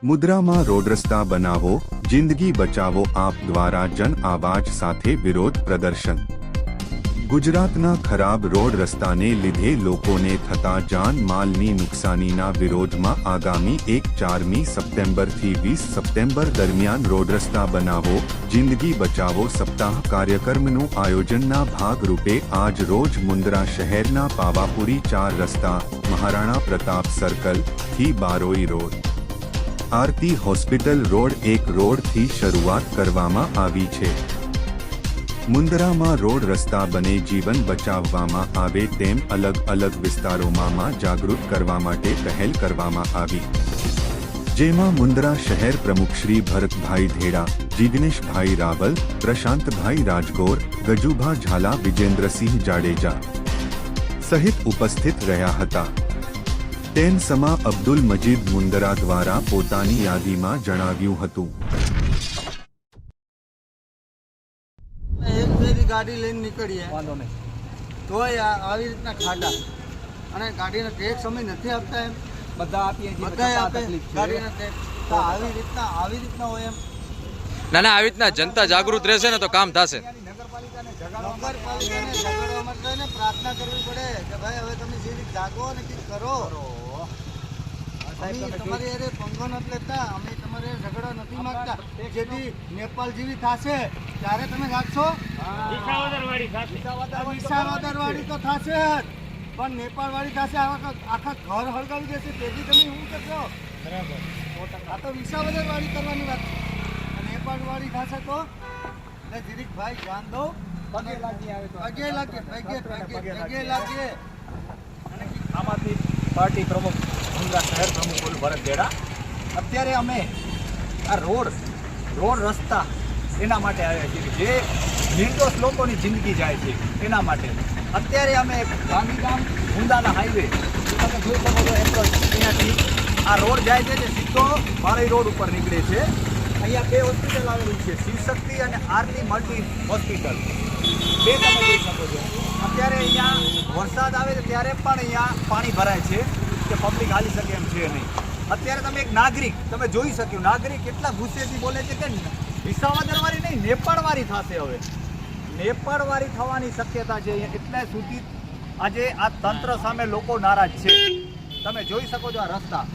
મુદ્રામાં road રસ્તા બનાવો, જિંદગી બચાવો આપ દ્વારા જન આવાજ સાથે વિરોધ પ્રદર્શન। ગુજરાતના ખરાબ રોડ રસ્તાને લીધે લોકોને થતા જાન માલની નુકસાનીના વિરોધમાં આગામી 4મી સપ્ટેમ્બરથી 20 સપ્ટેમ્બર દરમિયાન રોડ રસ્તા બનાવો, જિંદગી બચાવો સપ્તાહ કાર્યક્રમનું આયોજનના ભાગરૂપે આજ રોજ મુન્દ્રા શહેરના પાવાપુરી 4 રસ્તા, મહારાણા પ્રતાપ સર્કલ થી બારોઈ રોડ, આરતી હોસ્પિટલ રોડ 1 રોડથી શરૂઆત કરવામાં આવી છે। મુન્દ્રામાં રોડ રસ્તા બને, જીવન બચાવવામાં આવે તેમ અલગ અલગ વિસ્તારોમાં જાગૃત કરવા માટે પહેલ કરવામાં આવી, જેમાં મુન્દ્રા શહેર પ્રમુખ શ્રી ભરતભાઈ ધેડા, જિગ્નેશભાઈ રાવલ, પ્રશાંતભાઈ રાજગોર, ગજુભા ઝાલા, વિજેન્દ્રસિંહ જાડેજા સહિત ઉપસ્થિત રહ્યા હતા। તેમ સમા અબ્દુલ મજીદ મુન્દ્રા દ્વારા પોતાની યાદીમાં જણાવ્યું હતું। गाड़ी लઈને નીકળીએ વાંધો નહીં તો આવી રીતના ખાડા અને ગાડીને ટેક્સ અમે નથી આપતા, એમ બધા આપીએ છીએ, બધા આપે ગાડીને ટેક્સ, તો આવી રીતના હોય એમ ના આવી રીતના જનતા જાગૃત રહેશે ને તો કામ થશે। નગરપાલિકાને જગાડવા માટે ને પ્રાર્થના કરવી પડે કે ભાઈ હવે તમે જે રીતે જાગો ને કંઈક કરો। તમારી અરે પંગો નથી લેતા, અમે તમારે ઝઘડા નથી માંગતા, જેથી નેપાળ જેવી થશે ત્યારે તમે જાગશો। વિસાવદરવાળી તો થશે જ, પણ નેપાળ વાળી થશે, આખા ઘર હળગાવી દેશે, તેથી તમે શું કરશો? આ તો વિસાવદરવાળી કરવાની વાત છે, નેપાળ વાળી થશે તો જીરીક ભાઈ ધ્યાન દો, પગે લાગીએ। આમાંથી પાર્ટી પ્રમુખ મુન્દ્રા શહેર પ્રમુખ ભરત ધેડા, અત્યારે અમે આ રોડ રસ્તા એના માટે આવ્યા છીએ, જે નિર્દોષ લોકોની જિંદગી જાય છે એના માટે। અત્યારે અમે ગાંધીધામ મુન્દ્રાના હાઈવે તમે જોઈ શકો છો, એપ્રોચ અહીંયાથી આ રોડ જાય છે, જે સીધો બારોઈ રોડ ઉપર નીકળે છે। અહીંયા 2 હોસ્પિટલ આવેલી છે, શિવશક્તિ અને આરતી મલ્ટી હોસ્પિટલ, 2 તમે જોઈ શકો છો। અત્યારે અહીંયા વરસાદ આવે છે ત્યારે પણ અહીંયા પાણી ભરાય છે કે પબ્લિક હાલી શકે એમ છે નહીં। અત્યારે તમે એક નાગરિક તમે જોઈ શક્યું, નાગરિક કેટલા ગુસ્સેથી બોલે છે કે વિસાવદરવાળી નહીં નેપાળવાળી થશે, હવે નેપાળવાળી થવાની શક્યતા છે। એટલે સુધી આજે આ તંત્ર સામે લોકો નારાજ છે, તમે જોઈ શકો છો આ રસ્તા।